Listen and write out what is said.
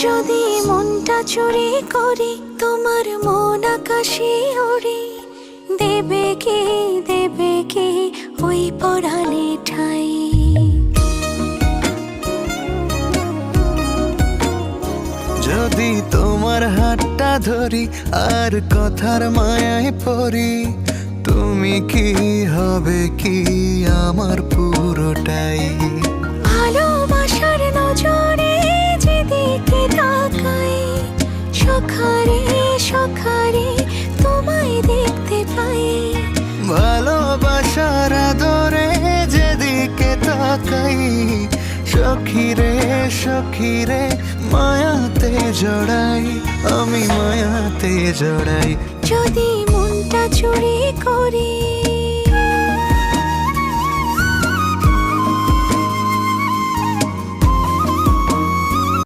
যদি মনটা চুরি করি তোমার মন আকাশে ওড়ে, দেবে কি ওই পরাণে ঠাই। যদি তোমার হাতটা ধরি আর কথার মায়ায় পড়ি, তুমি কি হবে কি আমার পুরোটাই। ভালোবাসার নজরে যেদিকে তাকাই, সখারে সখারে তোমায় দেখতে পাই। ভালোবাসার আদরে যেদিকে তাকাই, সখিরে সখিরে মায়াতে জড়াই, আমি মায়াতে জড়াই। যদি মনটা চুরি করি